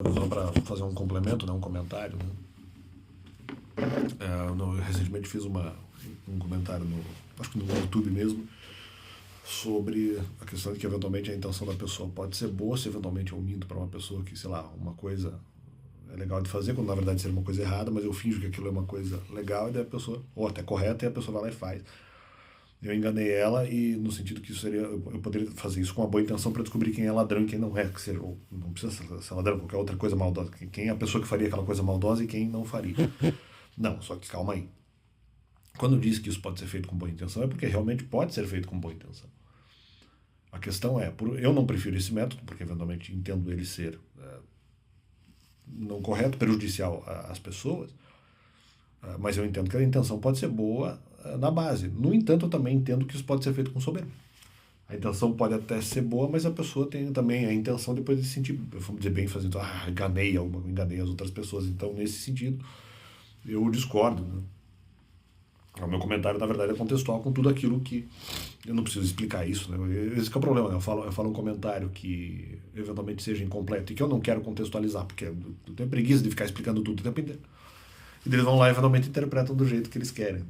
Só para fazer um complemento, né, um comentário. Né? Eu recentemente fiz um comentário, acho que no YouTube mesmo, sobre a questão de que eventualmente a intenção da pessoa pode ser boa, se eventualmente eu minto para uma pessoa que, sei lá, uma coisa é legal de fazer, quando na verdade seria uma coisa errada, mas eu finjo que aquilo é uma coisa legal e daí a pessoa, ou até correta, e a pessoa vai lá e faz. Eu enganei ela e no sentido que isso seria, eu poderia fazer isso com uma boa intenção para descobrir quem é ladrão e quem não é, que seja, ou não precisa ser ladrão, qualquer outra coisa maldosa, quem é a pessoa que faria aquela coisa maldosa e quem não faria. Não, só que calma aí. Quando diz que isso pode ser feito com boa intenção, é porque realmente pode ser feito com boa intenção. A questão é, eu não prefiro esse método, porque eventualmente entendo ele ser não correto, prejudicial às pessoas, mas eu entendo que a intenção pode ser boa na base. No entanto, eu também entendo que isso pode ser feito com soberba. A intenção pode até ser boa, mas a pessoa tem também a intenção depois de se sentir, vamos dizer bem, fazendo, enganei as outras pessoas. Então, nesse sentido, eu discordo. Né? O meu comentário, na verdade, é contextual com tudo aquilo que eu não preciso explicar isso. Né? Esse é o problema. Né? Eu falo um comentário que eventualmente seja incompleto e que eu não quero contextualizar, porque eu tenho preguiça de ficar explicando tudo o tempo inteiro. E eles vão lá e eventualmente interpretam do jeito que eles querem.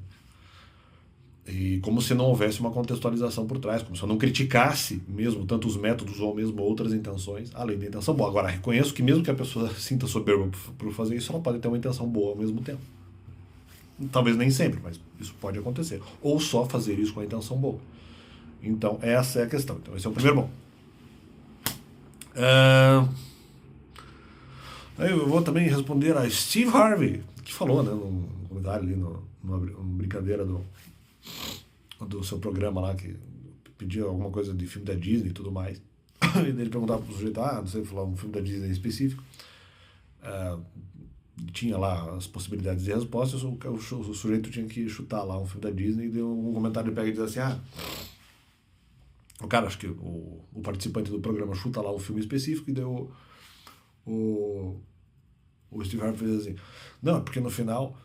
E como se não houvesse uma contextualização por trás, como se eu não criticasse mesmo tanto os métodos ou mesmo outras intenções, além da intenção boa. Agora, reconheço que mesmo que a pessoa sinta soberba por fazer isso, ela pode ter uma intenção boa ao mesmo tempo. Talvez nem sempre, mas isso pode acontecer. Ou só fazer isso com a intenção boa. Então, essa é a questão. Então, esse é o primeiro ponto. Aí eu vou também responder a Steve Harvey, que falou, né, num comentário ali, numa brincadeira do seu programa lá, que pedia alguma coisa de filme da Disney e tudo mais. E ele perguntava pro sujeito, não sei, falar um filme da Disney em específico. Tinha lá as possibilidades de respostas, o sujeito tinha que chutar lá um filme da Disney e deu um comentário, ele pega e diz assim, o cara, acho que o participante do programa chuta lá um filme específico e deu o Steve Harvey fez assim, não, porque no final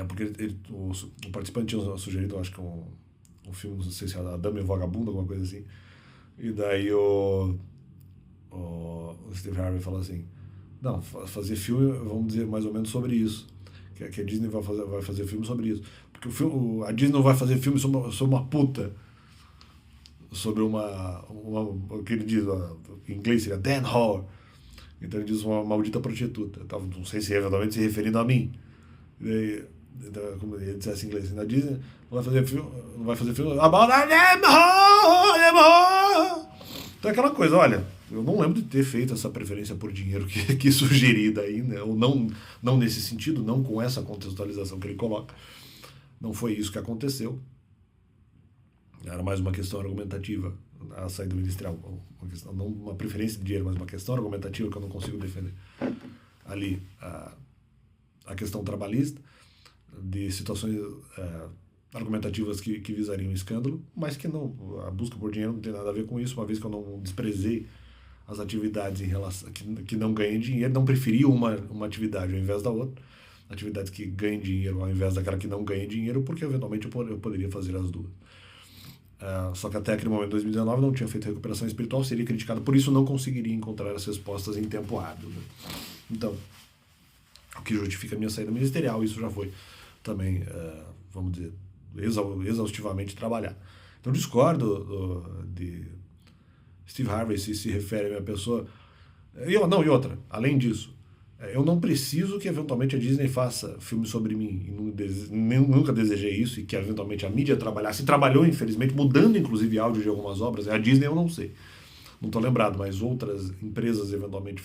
porque o participante tinha sugerido, acho que um filme, não sei se era A Dama e o Vagabundo, alguma coisa assim, e daí o Steve Harvey falou assim, não, fazer filme, vamos dizer mais ou menos sobre isso, que a Disney vai fazer filme sobre isso, porque a Disney não vai fazer filme sobre uma puta, sobre o que ele diz, em inglês seria Dan Hall, então ele diz uma maldita prostituta, não sei se eventualmente se referindo a mim, e daí, como ele dissesse em inglês, na Disney não vai fazer filme about them home. Então é aquela coisa, olha, eu não lembro de ter feito essa preferência por dinheiro que sugerida aí, né? Ou não nesse sentido, não com essa contextualização que ele coloca. Não foi isso que aconteceu. Era mais uma questão argumentativa a saída ministerial. Não uma preferência de dinheiro, mas uma questão argumentativa que eu não consigo defender. Ali, a questão trabalhista, de situações argumentativas que visariam escândalo, mas que não, a busca por dinheiro não tem nada a ver com isso, uma vez que eu não desprezei as atividades em relação que não ganhem dinheiro, não preferi uma atividade ao invés da outra, atividades que ganhem dinheiro ao invés daquela que não ganhe dinheiro, porque eventualmente eu poderia fazer as duas. Só que até aquele momento, 2019, não tinha feito recuperação espiritual, seria criticado, por isso não conseguiria encontrar as respostas em tempo hábil. Né? Então, o que justifica a minha saída ministerial, isso já foi também, vamos dizer, exaustivamente trabalhar. Então, discordo de Steve Harvey se refere à minha pessoa. E outra, além disso, eu não preciso que eventualmente a Disney faça filme sobre mim. Nunca desejei isso e que eventualmente a mídia trabalhasse. Trabalhou, infelizmente, mudando inclusive áudio de algumas obras. A Disney eu não sei. Não estou lembrado, mas outras empresas eventualmente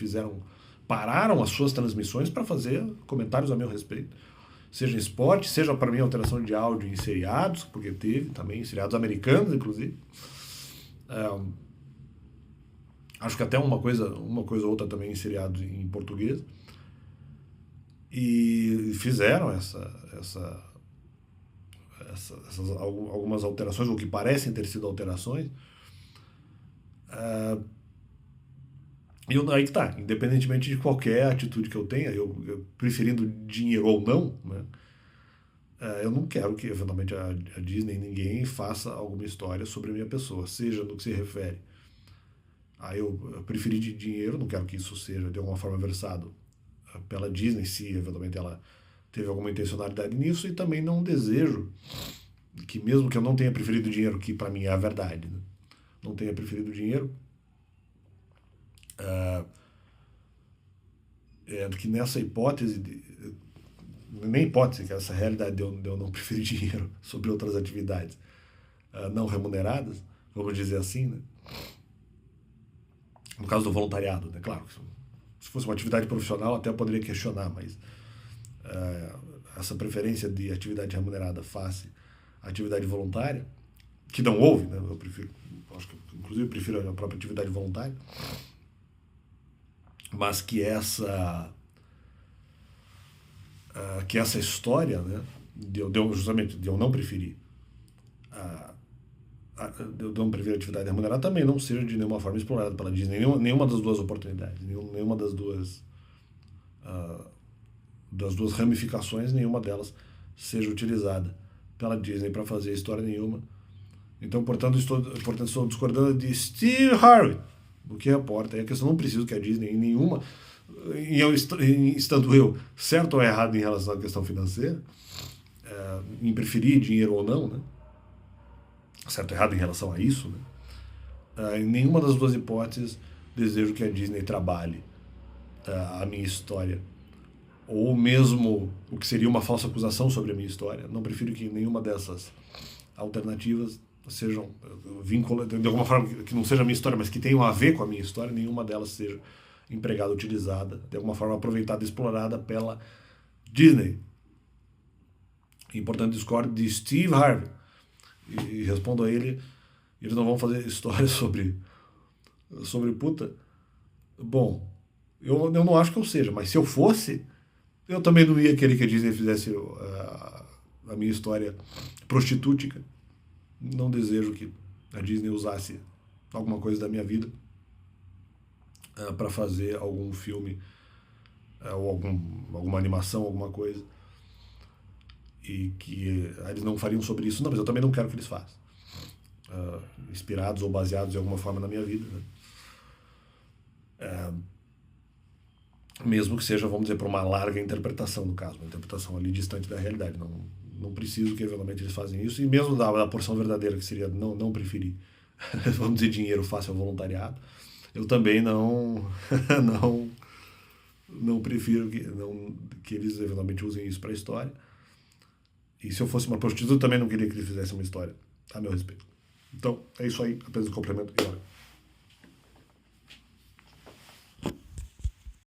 pararam as suas transmissões para fazer comentários a meu respeito. Seja em esporte, seja para mim alteração de áudio em seriados, porque teve também, seriados americanos, inclusive. Acho que até uma coisa ou outra também em seriados em português. E fizeram algumas alterações, ou que parecem ter sido alterações. E aí que tá, independentemente de qualquer atitude que eu tenha, eu preferindo dinheiro ou não, né, eu não quero que eventualmente a Disney, ninguém faça alguma história sobre a minha pessoa, seja no que se refere eu preferi dinheiro, não quero que isso seja de alguma forma versado pela Disney, se eventualmente ela teve alguma intencionalidade nisso, e também não desejo que, mesmo que eu não tenha preferido dinheiro, que para mim é a verdade, né? Não tenha preferido dinheiro, que nessa hipótese, nem hipótese, que essa realidade de eu não preferir dinheiro sobre outras atividades não remuneradas, vamos dizer assim, né? No caso do voluntariado, né? Claro, se fosse uma atividade profissional até eu poderia questionar, mas essa preferência de atividade remunerada face à atividade voluntária, que não houve, né? Eu prefiro, acho que inclusive prefiro a própria atividade voluntária, mas que essa história, né, justamente de eu não preferir de eu não preferir a atividade remunerada também não seja de nenhuma forma explorada pela Disney, nenhuma das duas oportunidades, nenhuma das duas ramificações, nenhuma delas seja utilizada pela Disney para fazer história nenhuma. Então, portanto, estou discordando de Steve Harvey, o que reporta. É que eu não preciso que a Disney, estando eu certo ou errado em relação à questão financeira, em preferir dinheiro ou não, né? Certo ou errado em relação a isso, né? Em nenhuma das duas hipóteses desejo que a Disney trabalhe a minha história, ou mesmo o que seria uma falsa acusação sobre a minha história. Não prefiro que nenhuma dessas alternativas sejam vinculadas, de alguma forma, que não seja a minha história, mas que tenham a ver com a minha história, nenhuma delas seja empregada, utilizada, de alguma forma aproveitada, explorada pela Disney. E, portanto, discordo de Steve Harvey. E respondo a ele, eles não vão fazer história sobre puta. Bom, eu não acho que eu seja, mas se eu fosse, eu também não ia querer que a Disney fizesse a minha história prostitutica. Não desejo que a Disney usasse alguma coisa da minha vida para fazer algum filme ou alguma animação, alguma coisa, e que eles não fariam sobre isso. Não, mas eu também não quero que eles façam. Inspirados ou baseados de alguma forma na minha vida, né? Mesmo que seja, vamos dizer, para uma larga interpretação, no caso, uma interpretação ali distante da realidade. Não preciso que eventualmente eles façam isso, e mesmo da porção verdadeira, que seria não preferir, vamos dizer, dinheiro fácil ao voluntariado, eu também não prefiro que eles eventualmente usem isso para a história. E se eu fosse uma prostituta, eu também não queria que eles fizessem uma história a meu respeito. Então, é isso aí, apenas um complemento e olha.